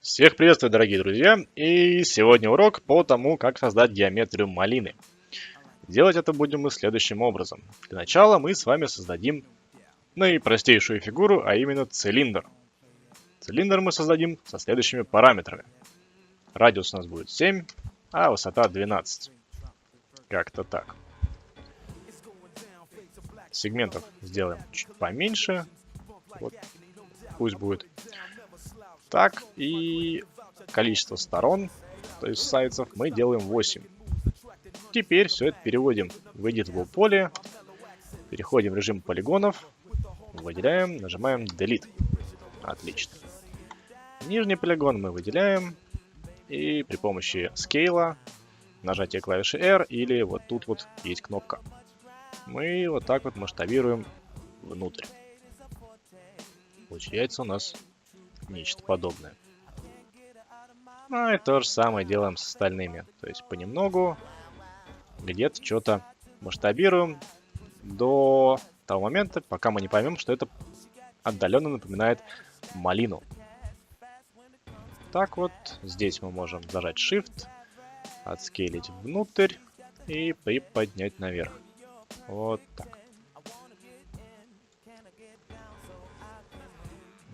Всех приветствую, дорогие друзья, и сегодня урок по тому, как создать геометрию малины. Делать это будем мы следующим образом. Для начала мы с вами создадим наипростейшую фигуру, а именно цилиндр. Цилиндр мы создадим со следующими параметрами. Радиус у нас будет 7, а высота 12. Как-то так. Сегментов сделаем чуть поменьше. Вот, пусть будет так, и количество сторон, то есть сайдсов, мы делаем 8. Теперь все это переводим в editable поле, переходим в режим полигонов, выделяем, нажимаем Delete. Отлично. Нижний полигон мы выделяем, и при помощи скейла, нажатия клавиши R, или вот тут вот есть кнопка, мы вот так вот масштабируем внутрь. Получается у нас нечто подобное. Ну и то же самое делаем с остальными. То есть понемногу где-то что-то масштабируем до того момента, пока мы не поймем, что это отдаленно напоминает малину. Так вот, здесь мы можем зажать Shift, отскейлить внутрь и приподнять наверх. Вот так.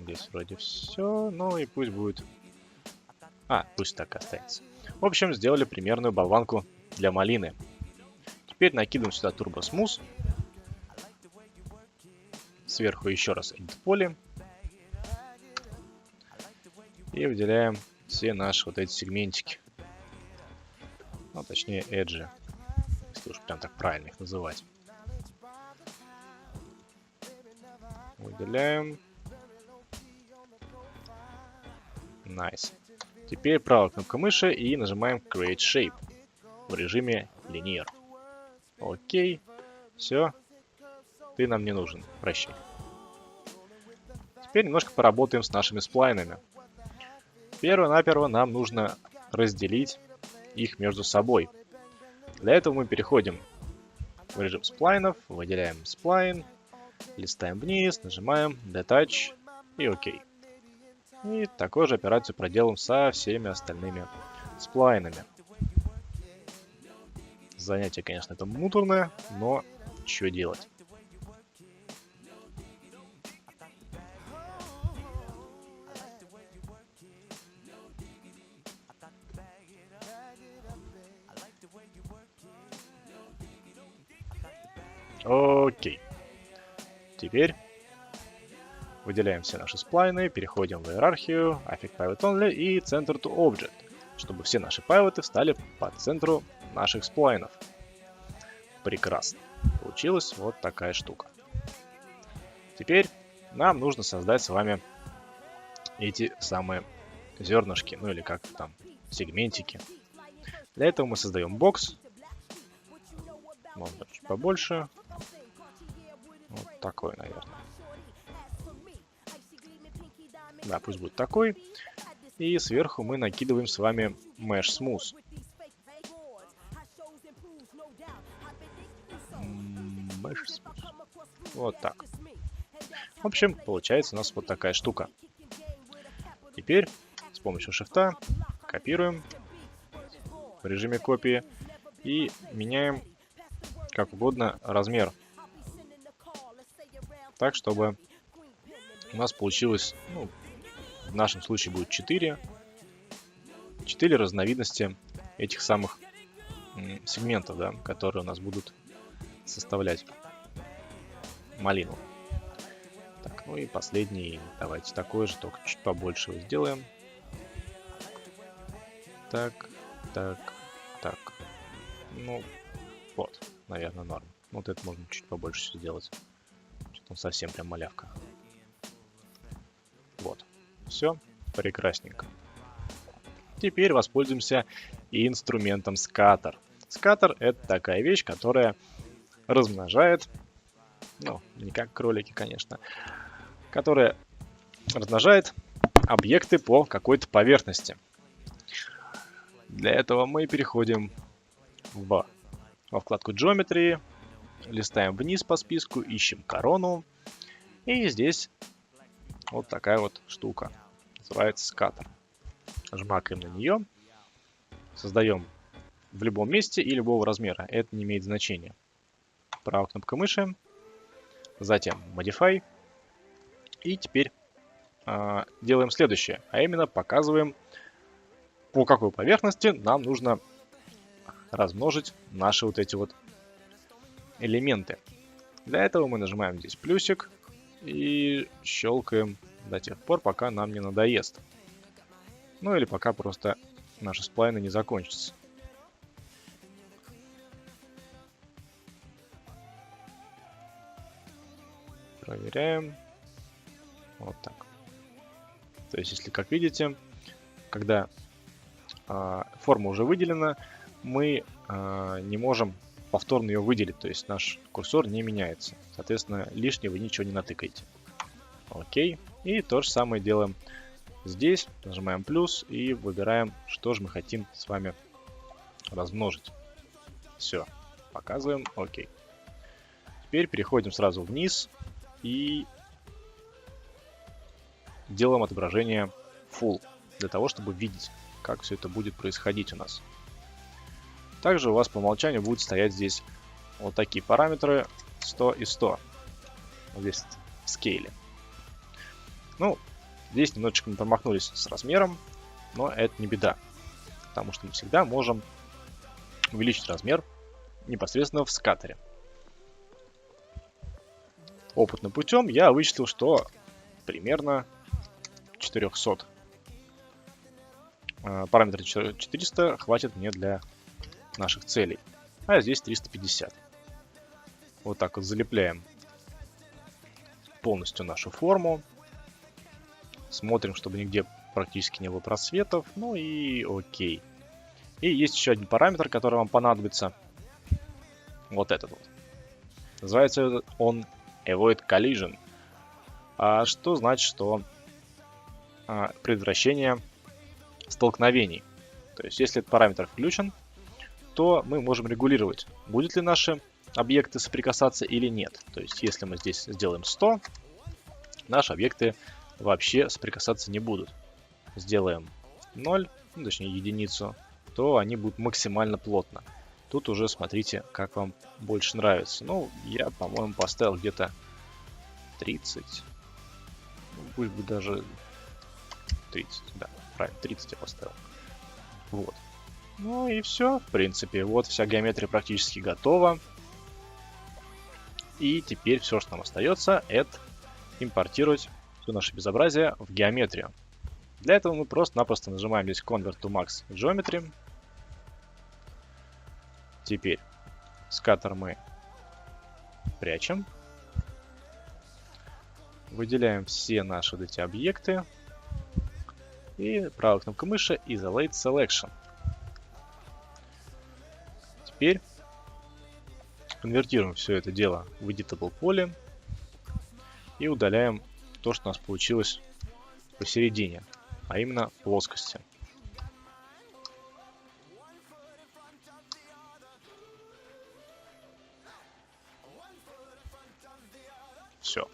Здесь вроде все, ну и пусть будет... пусть так останется. В общем, сделали примерную болванку для малины. Теперь накидываем сюда Turbo Smooth. Сверху еще раз Edit поле. И выделяем все наши вот эти сегментики. Ну, точнее, эджи. Если уж прям так правильно их называть. Выделяем. Nice. Теперь правая кнопка мыши и нажимаем Create Shape в режиме Linear. Окей. Все. Ты нам не нужен. Прощай. Теперь немножко поработаем с нашими сплайнами. Перво-наперво нам нужно разделить их между собой. Для этого мы переходим в режим сплайнов, выделяем сплайн, листаем вниз, нажимаем Detach и ОК. И такую же операцию проделаем со всеми остальными сплайнами. Занятие, конечно, это муторное, но что делать? Окей. Теперь выделяем все наши сплайны, переходим в иерархию, Affect Pivot Only и Center to Object, чтобы все наши пивоты встали по центру наших сплайнов. Прекрасно. Получилась вот такая штука. Теперь нам нужно создать с вами эти самые зернышки, ну или как там, сегментики. Для этого мы создаем бокс. Можно чуть побольше. Вот такой, наверное. Да, пусть будет такой. И сверху мы накидываем с вами Mesh Smooth. Mesh Smooth. Вот так. В общем, получается у нас вот такая штука. Теперь с помощью Shift копируем в режиме копии и меняем как угодно размер. Так, чтобы у нас получилось, ну, в нашем случае будет 4 разновидности этих самых сегментов, да, которые у нас будут составлять малину. Так, ну и последний, давайте такой же, только чуть побольше его сделаем. Так, так, так. Ну, вот, наверное, норм. Вот это можно чуть побольше все сделать. Что-то он совсем прям малявка. Вот. Все, прекрасненько. Теперь воспользуемся инструментом Scatter. Scatter — это такая вещь, которая размножает, ну, не как кролики, конечно, которая размножает объекты по какой-то поверхности. Для этого мы переходим во вкладку Geometry, листаем вниз по списку, ищем корону, и здесь вот такая вот штука. Называется Scatter. жмакаем на нее, создаем в любом месте и любого размера. Это не имеет значения. Правая кнопка мыши, затем Modify. И теперь делаем следующее, а именно показываем, по какой поверхности нам нужно размножить наши вот эти вот элементы. Для этого мы нажимаем здесь плюсик и щелкаем до тех пор, пока нам не надоест. Ну или пока просто наши сплайны не закончатся. Проверяем. Вот так. То есть, если как видите, когда форма уже выделена, мы не можем повторно ее выделить. То есть наш курсор не меняется. Соответственно, лишнего ничего не натыкаете. Окей. И то же самое делаем здесь. Нажимаем плюс и выбираем, что же мы хотим с вами размножить. Все. Показываем. Окей. Теперь переходим сразу вниз и делаем отображение Full, для того, чтобы видеть, как все это будет происходить у нас. Также у вас по умолчанию будут стоять здесь вот такие параметры 100 и 100. Вот здесь в скейле. Ну, здесь немножечко мы промахнулись с размером, но это не беда, потому что мы всегда можем увеличить размер непосредственно в скаттере. Опытным путем я вычислил, что примерно 400. Параметр 400 хватит мне для наших целей. А здесь 350. Вот так вот залепляем полностью нашу форму. Смотрим, чтобы нигде практически не было просветов. Ну и окей. И есть еще один параметр, который вам понадобится. Вот этот вот. Называется он Avoid Collision. Что значит, что предотвращение столкновений. То есть, если этот параметр включен, то мы можем регулировать, будет ли наши объекты соприкасаться или нет. То есть, если мы здесь сделаем 100, наши объекты вообще соприкасаться не будут. Сделаем 0, ну, точнее единицу, то они будут максимально плотно. Тут уже смотрите, как вам больше нравится. Ну, я, по-моему, поставил где-то 30. Ну, пусть бы даже 30, да, правильно, 30 я поставил. Вот. Ну и все, в принципе. Вот вся геометрия практически готова. И теперь все, что нам остается, это импортировать все наше безобразие в геометрию. Для этого мы просто-напросто нажимаем здесь Convert to Max Geometry. Теперь скаттер мы прячем. Выделяем все наши вот эти объекты. И правой кнопкой мыши Isolate Selection. Теперь конвертируем все это дело в Editable поле. И удаляем то, что у нас получилось посередине. А именно плоскости. Все.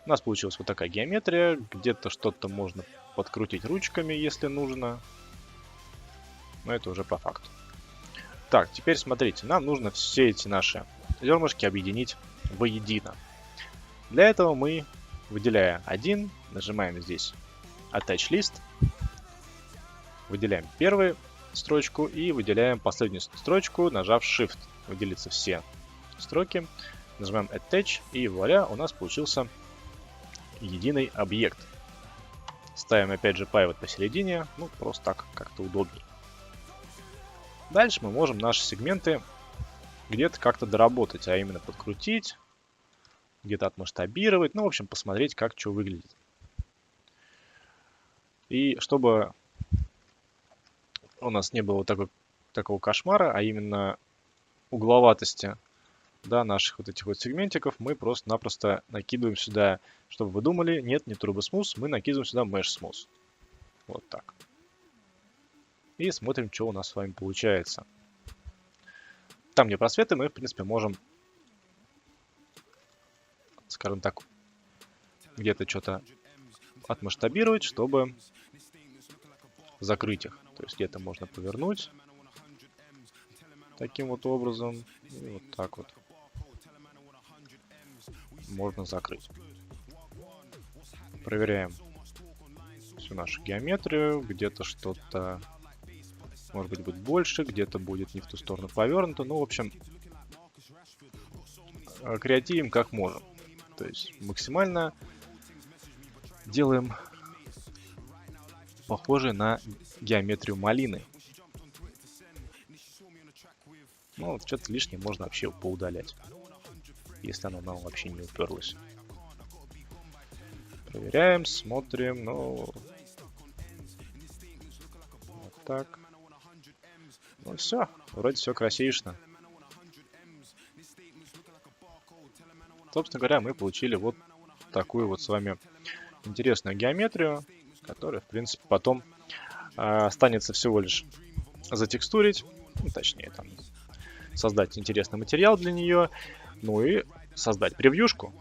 У нас получилась вот такая геометрия. Где-то что-то можно подкрутить ручками, если нужно. Но это уже по факту. Так, теперь смотрите. Нам нужно все эти наши зернышки объединить воедино. Для этого мы, выделяя один, нажимаем здесь Attach List. Выделяем первую строчку и выделяем последнюю строчку, нажав Shift. Выделятся все строки. Нажимаем Attach и вуаля, у нас получился единый объект. Ставим опять же pivot посередине, ну просто так как-то удобнее. Дальше мы можем наши сегменты где-то как-то доработать, а именно подкрутить, где-то отмасштабировать, ну в общем посмотреть, как что выглядит. И чтобы у нас не было такого кошмара, а именно угловатости, да, наших вот этих вот сегментиков, мы просто-напросто накидываем сюда, чтобы вы думали, нет, не Turbo Smooth, мы накидываем сюда Mesh Smooth. Вот так. И смотрим, что у нас с вами получается. Там, где просветы, мы, в принципе, можем, скажем так, где-то что-то отмасштабировать, чтобы закрыть их. То есть где-то можно повернуть таким вот образом. И вот так вот можно закрыть. Проверяем всю нашу геометрию. Где-то что-то, может быть, будет больше, где-то будет не в ту сторону повернуто. Ну, в общем, креативим как можем. То есть максимально делаем похоже на геометрию малины. Ну, вот что-то лишнее можно вообще поудалять, если оно нам вообще не уперлось. Проверяем, смотрим, ну... Вот так. Ну все, вроде все красивично. Собственно говоря, мы получили вот такую вот с вами интересную геометрию, которая, в принципе, потом останется всего лишь затекстурить, ну, точнее, там, создать интересный материал для нее, ну и создать превьюшку.